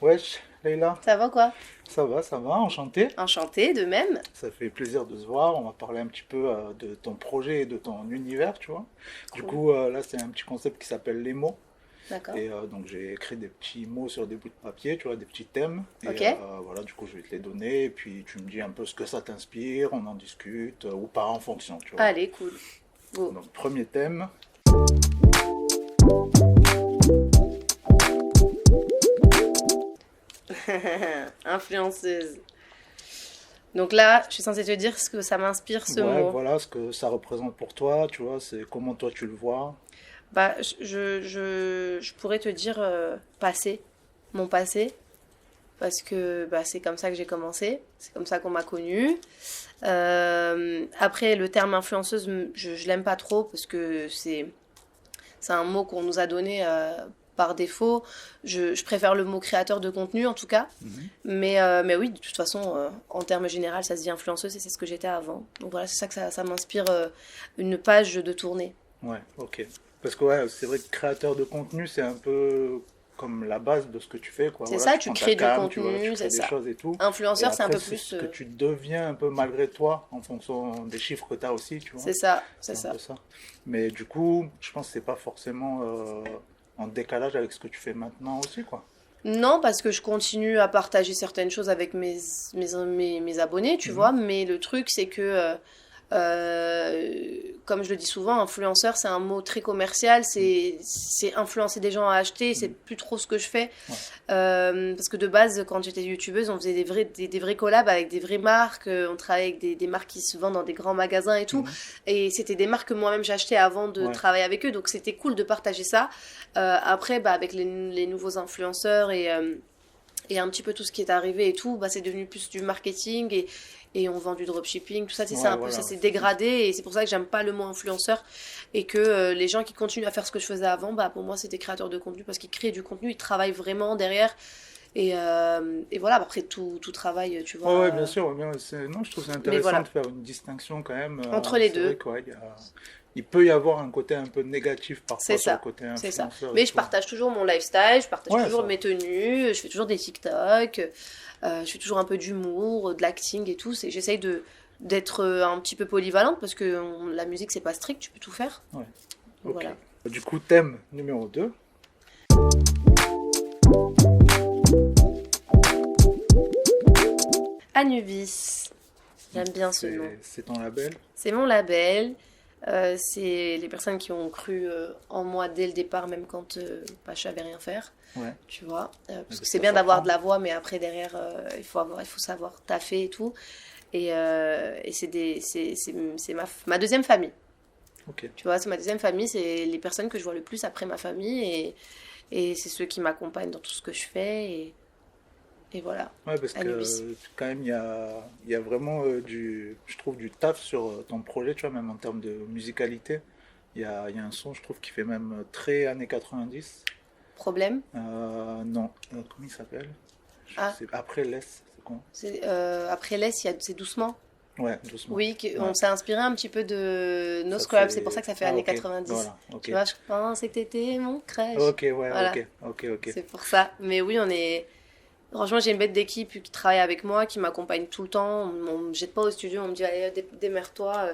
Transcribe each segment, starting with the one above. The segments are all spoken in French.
Wesh, Leïla, Ça va quoi? ça va, enchanté. Enchantée, de même. Ça fait plaisir de se voir. On va parler un petit peu de ton projet et de ton univers, tu vois. Du Cool. coup, là, c'est un petit concept qui s'appelle les mots. D'accord. Et donc, j'ai écrit des petits mots sur des bouts de papier, tu vois, des petits thèmes. Et Ok. voilà, du coup, je vais te les donner. Et puis, tu me dis un peu ce que ça t'inspire, on en discute, ou pas en fonction, tu vois. Allez, cool. Go. Donc, premier thème. Influenceuse. Donc là, je suis censée te dire ce que ça m'inspire ce Ouais, mot. voilà ce que ça représente pour toi, tu vois, c'est comment toi tu le vois. Bah, je pourrais te dire passé, mon passé, parce que bah, c'est comme ça que j'ai commencé, c'est comme ça qu'on m'a connue. Après, le terme influenceuse, je l'aime pas trop parce que c'est un mot qu'on nous a donné par défaut. Je préfère le mot créateur de contenu en tout cas. Mhm. Mais oui, de toute façon, en termes généraux, ça se dit influenceuse et c'est ce que j'étais avant. Donc voilà, c'est ça que ça m'inspire une page de tournée. Ouais, ok. Parce que ouais, c'est vrai que créateur de contenu, c'est un peu comme la base de ce que tu fais, quoi. C'est Voilà, ça, tu tu prends ta crées du cam, tu vois, tu contenu, crée c'est des ça. choses et tout. Et Influenceur, c'est un après, peu c'est plus. ce que tu deviens un peu malgré toi, en fonction des chiffres que tu as aussi, tu vois. C'est ça, c'est C'est un ça. peu ça. Mais du coup, je pense que c'est pas forcément en décalage avec ce que tu fais maintenant aussi, quoi. Non, parce que je continue à partager certaines choses avec mes abonnés, tu Mhm. vois, mais le truc, c'est que comme je le dis souvent, influenceur, c'est un mot très commercial, Mhm. c'est influencer des gens à acheter, c'est Mhm. plus trop ce que je fais. Ouais. Parce que de base, quand j'étais youtubeuse, on faisait des vrais collabs avec des vraies marques, on travaillait avec des marques qui se vendent dans des grands magasins et tout, Mhm. et c'était des marques que moi-même j'achetais avant de Ouais. travailler avec eux, donc c'était cool de partager ça. Après, bah, avec les nouveaux influenceurs et un petit peu tout ce qui est arrivé et tout, bah, c'est devenu plus du marketing et on vend du dropshipping, tout ça, c'est Ouais, un peu ça voilà, ouais, s'est c'est ça. dégradé et c'est pour ça que j'aime pas le mot influenceur et que les gens qui continuent à faire ce que je faisais avant, bah pour moi c'était créateur de contenu parce qu'ils créent du contenu, ils travaillent vraiment derrière et voilà, après tout travail, tu vois, Ouais, ouais, bien sûr. Ouais, non, je trouve c'est mais intéressant voilà, de faire une distinction quand même. entre les C'est vrai deux, qu'il il peut y avoir un côté un peu négatif c'est parfois sur le ça. côté C'est ça. influenceur et Mais je tout. partage toujours mon lifestyle, je partage Ouais, toujours ça. mes tenues, je fais toujours des TikTok, je fais toujours un peu d'humour, de l'acting et tout. J'essaye d'être un petit peu polyvalente parce que la musique c'est pas strict, tu peux tout faire. Ouais, Donc ok. voilà. Du coup, thème numéro 2. Anubis, j'aime bien ce nom. C'est ton label. C'est mon label. C'est les personnes qui ont cru en moi dès le départ, même quand bah, je savais rien faire, Ouais, tu vois. Parce que c'est ça bien d'avoir de s'apprend. la voix, mais après derrière, il faut savoir taffer et tout. Et c'est ma deuxième famille. Ok. Tu vois, c'est ma deuxième famille, c'est les personnes que je vois le plus après ma famille et c'est ceux qui m'accompagnent dans tout ce que je fais. Et voilà, Ouais, parce Anubis. que quand même, il y a vraiment je trouve, du taf sur ton projet, tu vois, même en termes de musicalité. Il y a un son, je trouve, qui fait même très années 90. Problème? Non, comment il s'appelle? Ah, Après Laisse, c'est quoi? après l'Est, c'est doucement. Ouais, doucement. Oui, Ouais, on s'est inspiré un petit peu de No ça Scrubs, c'est pour ça fait. que ça fait Ah, années ok, 90. voilà, ok. Tu vois, je pensais que t'étais mon crush. Ok, ouais, Voilà, ok, ok, ok. c'est pour ça. Mais oui, on est. Franchement, j'ai une bête d'équipe qui travaille avec moi, qui m'accompagne tout le temps. On me jette pas au studio, on me dit, allez, démerde-toi.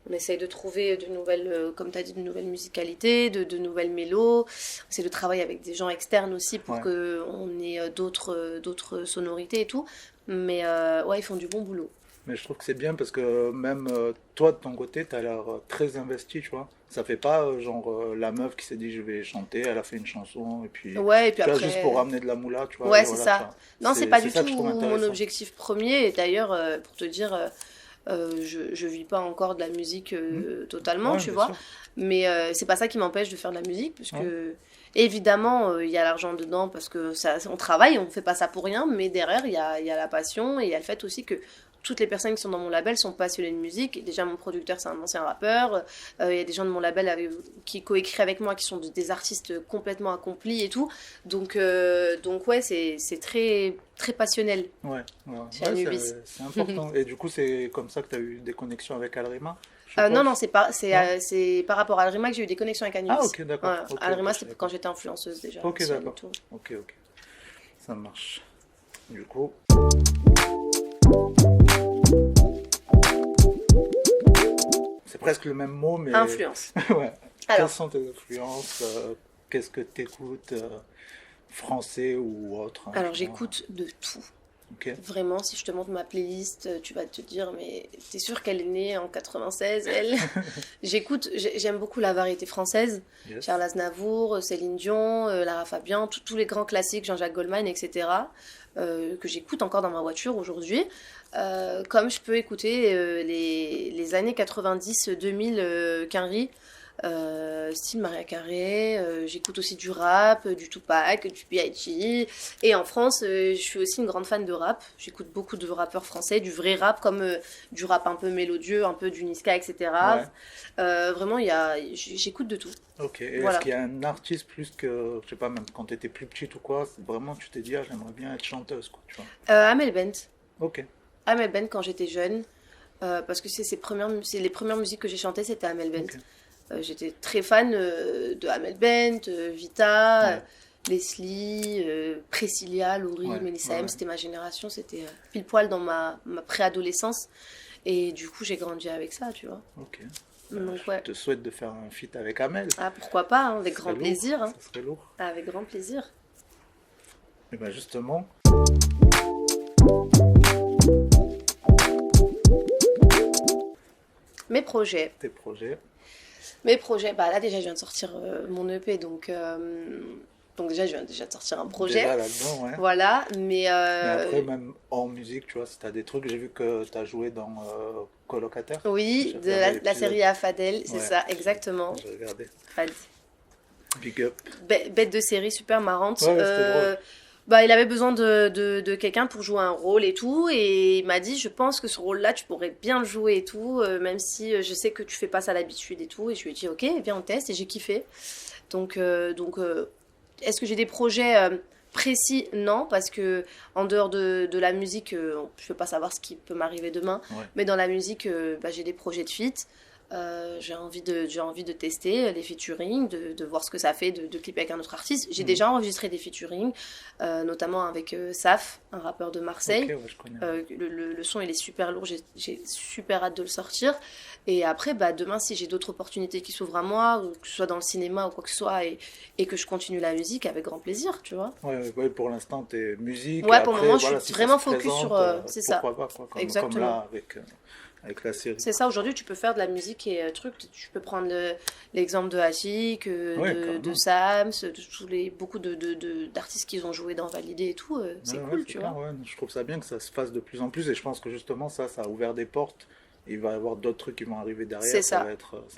On essaye de trouver de nouvelles, comme tu as dit, de nouvelles musicalités, de nouvelles mélos. On essaie de travailler avec des gens externes aussi pour Ouais. qu'on ait d'autres sonorités et tout. Mais ouais, ils font du bon boulot. Mais je trouve que c'est bien parce que même toi, de ton côté, tu as l'air très investi, tu vois. Ça fait pas genre la meuf qui s'est dit je vais chanter, elle a fait une chanson, et puis, Ouais, et puis tu vois, juste pour après, ramener de la moula, tu vois, et ouais, c'est voilà, tu ça. vois. Non, c'est pas C'est du ça tout que je trouve mon intéressant. objectif premier. Et d'ailleurs, pour te dire, je vis pas encore de la musique Hmm. totalement, Ouais, tu bien vois. sûr. Mais c'est pas ça qui m'empêche de faire de la musique, puisque Ouais, évidemment, il y a l'argent dedans, parce que ça, on travaille, on fait pas ça pour rien, mais derrière, il y a la passion et il y a le fait aussi que toutes les personnes qui sont dans mon label sont passionnées de musique. Et déjà, mon producteur, c'est un ancien rappeur. Il y a des gens de mon label qui coécrivent avec moi, qui sont des artistes complètement accomplis et tout. Donc ouais, c'est très, très passionnel ouais, ouais, chez ouais, Anubis. c'est important. Et du coup, c'est comme ça que tu as eu des connexions avec Alrima, je Non, suppose? Non? c'est par rapport à Alrima que j'ai eu des connexions avec Ah, Anubis. ok, d'accord. Voilà. Ok, ok, Alrima, je c'était savais quand pas. j'étais influenceuse déjà, Ok, ancienne et d'accord. tout. Ok, ok. Ça marche. Du coup, c'est presque le même mot, mais... Influence. Ouais. Quelles Alors, sont tes influences? Qu'est-ce que t'écoutes, français ou autre, hein, alors tu vois. j'écoute de tout. Ok. Vraiment, si je te montre ma playlist, tu vas te dire, mais t'es sûre qu'elle est née en 96, elle? J'aime beaucoup la variété française. Yes. Charles Aznavour, Céline Dion, Lara Fabian, tous les grands classiques, Jean-Jacques Goldman, etc. Que j'écoute encore dans ma voiture aujourd'hui. Comme je peux écouter les années 90-2000 Quinry, style Maria Carey, j'écoute aussi du rap, du Tupac, du B.I.G. Et en France, je suis aussi une grande fan de rap. J'écoute beaucoup de rappeurs français, du vrai rap, comme du rap un peu mélodieux, un peu du Niska, etc. Ouais. Vraiment, j'écoute de tout. Ok. Et Voilà. est-ce qu'il y a un artiste plus que, je sais pas, même quand tu étais plus petite ou quoi, vraiment tu t'es dit, ah, j'aimerais bien être chanteuse, quoi, tu vois. Amel Bent. Ok. Amel Bent quand j'étais jeune. Parce que c'est les premières musiques que j'ai chantées, c'était Amel Bent. Ok. J'étais très fan de Amel Bent, Vita, Ouais. Leslie, Priscilla, Laurie, Ouais, Melissa ouais, M. ouais. C'était ma génération, c'était pile poil dans ma préadolescence. Et du coup, j'ai grandi avec ça, tu vois. Ok. Donc, Je ouais. te souhaite de faire un feat avec Amel. Ah, pourquoi pas, hein, avec Ça grand serait lourd. plaisir. Hein. Ça serait lourd. Avec grand plaisir. Et ben justement, Mes projets. tes projets. Mes projets, bah là déjà, je viens de sortir mon EP, donc déjà, je viens déjà de sortir un projet. Déjà là-dedans, ouais. Voilà, mais Mais après, même hors musique, tu vois, si t'as des trucs, j'ai vu que t'as joué dans Colocataire. oui, J'ai de regardé la l'épisode. série Afadel, c'est Ouais. ça, exactement. J'ai regardé. Fad. Big up. Bête de série super marrante. Ouais, ouais, c'était drôle. Bah, il avait besoin de quelqu'un pour jouer un rôle et tout, et il m'a dit, je pense que ce rôle-là, tu pourrais bien le jouer et tout, même si je sais que tu fais pas ça d'habitude et tout. Et je lui ai dit, ok, viens on teste, et j'ai kiffé. Donc, est-ce que j'ai des projets précis? Non, parce que en dehors de la musique, je peux pas savoir ce qui peut m'arriver demain, Ouais. mais dans la musique, bah, j'ai des projets de feat. J'ai envie de tester les featuring, de voir ce que ça fait de clipper avec un autre artiste. J'ai déjà enregistré des featuring, notamment avec Saf, un rappeur de Marseille. Ok, ouais, je connais. Le son il est super lourd, j'ai super hâte de le sortir. Et après, bah, demain, si j'ai d'autres opportunités qui s'ouvrent à moi, ou que ce soit dans le cinéma ou quoi que ce soit, et que je continue la musique, avec grand plaisir, tu vois. Ouais, ouais, ouais, pour l'instant, t'es musique. Ouais, et pour le après, moment, voilà, je suis si ça vraiment se focus présente, sur, c'est ça. pourquoi pas, quoi, comme Exactement. là, avec la série. C'est ça, aujourd'hui tu peux faire de la musique et tu peux prendre l'exemple de Ashik, Ouais, de carrément. Sams, beaucoup d'artistes qui ont joué dans Validé et tout, c'est Ouais, ouais, cool, c'est tu clair, vois. ouais. Je trouve ça bien que ça se fasse de plus en plus et je pense que justement ça a ouvert des portes. Il va y avoir d'autres trucs qui vont arriver derrière. C'est ça. Ça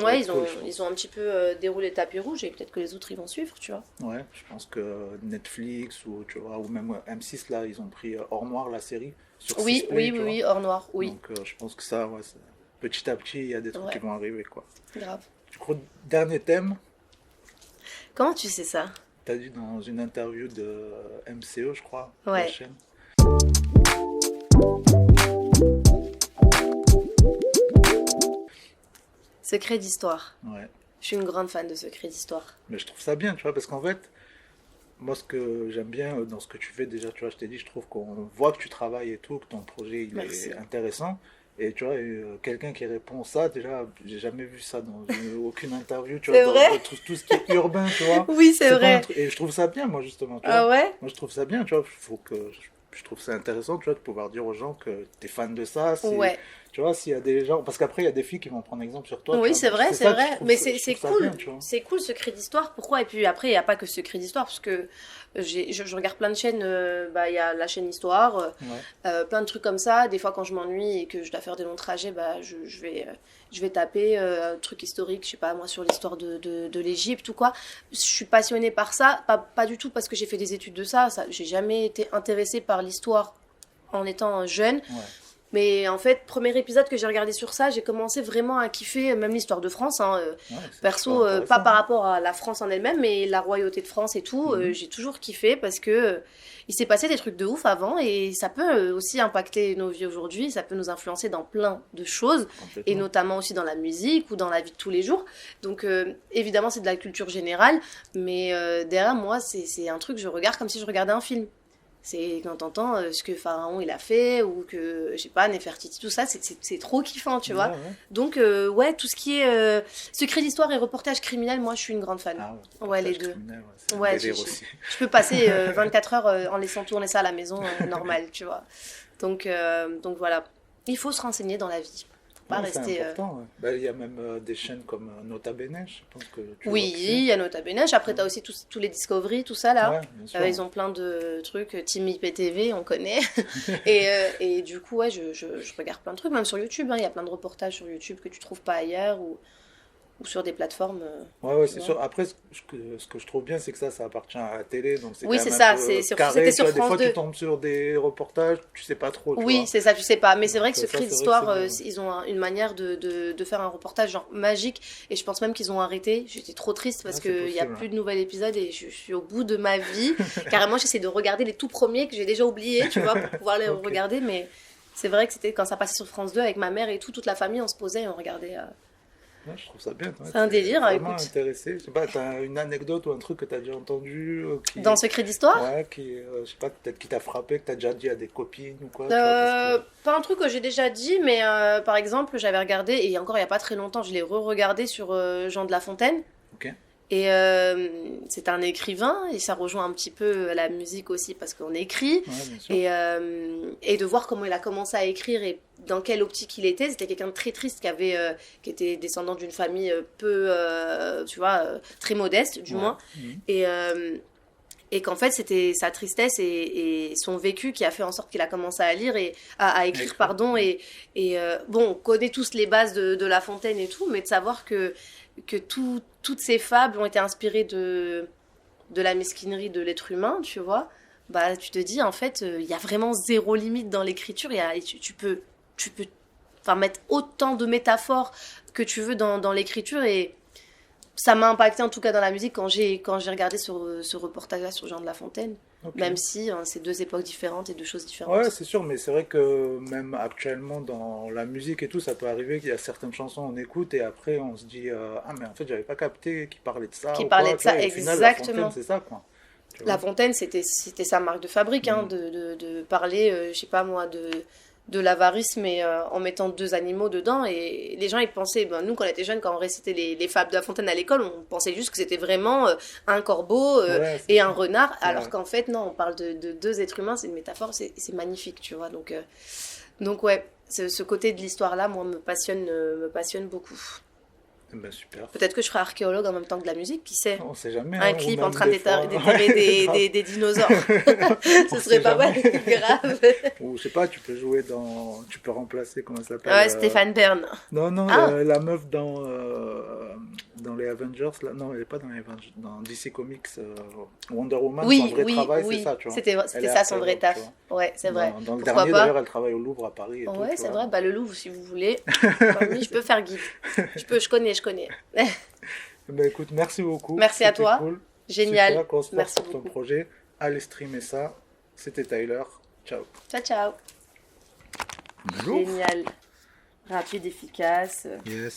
va Ouais, être cool, je pense. ils ont un petit peu déroulé le tapis rouge et peut-être que les autres ils vont suivre, tu vois. Ouais, je pense que Netflix ou, tu vois, ou même M6, là, ils ont pris Hors Noir, la série, sur Oui, Sisplay, oui, tu oui, vois. oui, hors noir, oui, Donc je pense que ça, ouais, petit à petit, il y a des trucs Ouais. qui vont arriver, quoi. grave. Du coup, dernier thème, Comment tu sais ça? t'as dit dans une interview de MCE, je crois, la Ouais. chaîne. Secret d'histoire. Ouais. Je suis une grande fan de secret d'histoire. Mais je trouve ça bien, tu vois, parce qu'en fait, moi, ce que j'aime bien dans ce que tu fais, déjà, tu vois, je t'ai dit, je trouve qu'on voit que tu travailles et tout, que ton projet, il Merci. est intéressant. Et tu vois, quelqu'un qui répond ça, déjà, j'ai jamais vu ça dans aucune interview, tu C'est vois, vrai dans tout ce qui est urbain, tu vois. Oui, c'est pas un vrai. truc- Et je trouve ça bien, moi, justement, tu Ah vois. ouais? Moi, je trouve ça bien, tu vois, je trouve ça intéressant, tu vois, de pouvoir dire aux gens que t'es fan de ça, Ouais. tu vois, s'il y a des gens, parce qu'après, il y a des filles qui vont prendre exemple sur toi, tu Oui, vois, c'est donc vrai, c'est ça que vrai. je trouve Mais ça- c'est je trouve ça cool. bien, tu vois. C'est cool, Secret d'Histoire. Pourquoi? Et puis après, il n'y a pas que Secret d'Histoire, parce que je regarde plein de chaînes. Bah, il y a la chaîne Histoire, Ouais. plein de trucs comme ça. Des fois, quand je m'ennuie et que je dois faire des longs trajets, bah, je vais taper un truc historique, je sais pas, moi, sur l'histoire de l'Égypte ou quoi. Je suis passionnée par ça. Pas du tout parce que j'ai fait des études de ça. J'ai jamais été intéressée par l'histoire en étant jeune. Ouais. Mais en fait, premier épisode que j'ai regardé sur ça, j'ai commencé vraiment à kiffer même l'histoire de France. Hein, Ouais, c'est perso, super pas intéressant. par rapport à la France en elle-même, mais la royauté de France et tout, Mhm. j'ai toujours kiffé parce que il s'est passé des trucs de ouf avant et ça peut aussi impacter nos vies aujourd'hui, ça peut nous influencer dans plein de choses et Complètement. notamment aussi dans la musique ou dans la vie de tous les jours. Donc évidemment, c'est de la culture générale, mais derrière moi, c'est un truc que je regarde comme si je regardais un film. C'est quand t'entends ce que Pharaon il a fait, ou que, je sais pas, Nefertiti, tout ça, c'est trop kiffant, tu vois. Ouais. Donc, ouais, tout ce qui est secret d'histoire et reportage criminel, moi, je suis une grande fan. Ah Ouais, les reportage deux. criminel, c'est un Ouais, délire aussi. je peux passer 24 heures en laissant tourner ça à la maison, normal, tu vois. Donc voilà, il faut se renseigner dans la vie. Faut pas Ouais, c'est rester... important. Ouais. Bah, il y a même des chaînes comme Nota Bene, je pense que tu vois Oui, qui il y a Nota Bene. Après, t'as aussi tous les Discovery, tout ça, c'est. là. Ouais, bien sûr. Ils ont plein de trucs. Team IPTV, on connaît. Et du coup, ouais, je regarde plein de trucs, même sur YouTube. Hein. Il y a plein de reportages sur YouTube que tu trouves pas ailleurs, ou sur des plateformes. Ouais, Tu c'est vois. sûr. Après, ce que je trouve bien, c'est que ça appartient à la télé, donc c'est Oui, quand c'est même ça. un peu C'était carré. Tu sur vois, des France fois, 2. tu tombes sur des reportages, tu sais pas trop, tu Oui, vois. c'est ça, tu sais pas. Mais c'est vrai Donc que ça, Secret c'est vrai que d'Histoire, c'est bien. ils ont une manière de faire un reportage genre magique. Et je pense même qu'ils ont arrêté. J'étais trop triste parce Ouais, c'est qu'il n'y a possible. plus de nouvel épisode et je suis au bout de ma vie. Carrément, j'essaie de regarder les tout premiers que j'ai déjà oubliés, tu vois, pour pouvoir les Ok. regarder. Mais c'est vrai que c'était quand ça passait sur France 2 avec ma mère et tout, toute la famille, on se posait et on regardait. Ouais, je trouve ça bien. Ouais, C'est un t'es délire, hein, vraiment écoute. intéressé. Je sais pas, t'as une anecdote ou un truc que t'as déjà entendu Dans Secret d'Histoire, ouais, je sais pas, peut-être qui t'a frappé, que t'as déjà dit à des copines ou quoi, tu vois, parce que. pas un truc que j'ai déjà dit, mais par exemple, j'avais regardé, et encore il n'y a pas très longtemps, je l'ai re-regardé sur Jean de La Fontaine. Ok. Et c'est un écrivain, et ça rejoint un petit peu la musique aussi, parce qu'on écrit. Ouais, bien sûr. Et de voir comment il a commencé à écrire et dans quelle optique il était. C'était quelqu'un de très triste qui était descendant d'une famille peu, tu vois, très modeste, du Ouais. moins. Mhm. Et qu'en fait, c'était sa tristesse et son vécu qui a fait en sorte qu'il a commencé à lire et à écrire, Écrire. pardon. Bon, on connaît tous les bases de La Fontaine et tout, mais de savoir que toutes ces fables ont été inspirées de la mesquinerie de l'être humain, tu vois, bah tu te dis, en fait, il y a vraiment zéro limite dans l'écriture. Et tu peux enfin, mettre autant de métaphores que tu veux dans l'écriture. Et ça m'a impacté en tout cas dans la musique quand j'ai regardé ce reportage-là sur Jean de La Fontaine. Ok. Même si hein, c'est deux époques différentes et deux choses Ouais, différentes. c'est sûr, mais c'est vrai que même actuellement dans la musique et tout, ça peut arriver qu'il y a certaines chansons on écoute et après on se dit ah mais en fait j'avais pas capté qu'il parlait de ça Qui ou parlait quoi, de tu vois, ça, et au final La Fontaine exactement. c'est ça quoi. Tu La vois. Fontaine, c'était sa marque de fabrique, hein, Mm. de parler, je sais pas moi, de l'avarice, mais en mettant deux animaux dedans. Et les gens, ils pensaient, ben, nous, quand on était jeunes, quand on récitait les fables de La Fontaine à l'école, on pensait juste que c'était vraiment un corbeau Ouais, c'est et un ça. renard, alors Ouais. qu'en fait, non, on parle de deux êtres humains, c'est une métaphore, c'est magnifique, tu vois. Donc ouais, ce côté de l'histoire-là, moi, me passionne beaucoup. Eh ben, super. Peut-être que je ferai archéologue en même temps que de la musique, qui sait? On sait jamais, Un hein, ou clip en même train des fois. d'éterrer Ouais, grave. des dinosaures. Ce On serait sait pas mal, jamais. grave. Ou je sais pas, tu peux jouer dans. Tu peux remplacer, comment ça s'appelle Ouais, Stéphane Bern. Non, non, Ah, la meuf dans les Avengers, là. Non, elle est pas dans les Avengers. Dans DC Comics, Wonder Woman, son oui, vrai oui, travail, c'est oui. ça, tu vois. C'était Elle est ça son vrai archéologue, taf. tu vois. Ouais, c'est vrai. Dans le Pourquoi dernier, d'ailleurs, pas? elle travaille au Louvre à Paris et tout, Ouais, tu c'est vois. vrai. Bah, le Louvre, si vous voulez. Bah oui, je peux faire guide. Je connais. Ben écoute, merci beaucoup. Merci à C'était toi. cool. Génial. Super, qu'on se force Merci pour ton beaucoup. projet. Allez streamer ça. C'était Tyler. Ciao. Ciao, ciao. Bonjour. Génial. Rapide, efficace. Yes.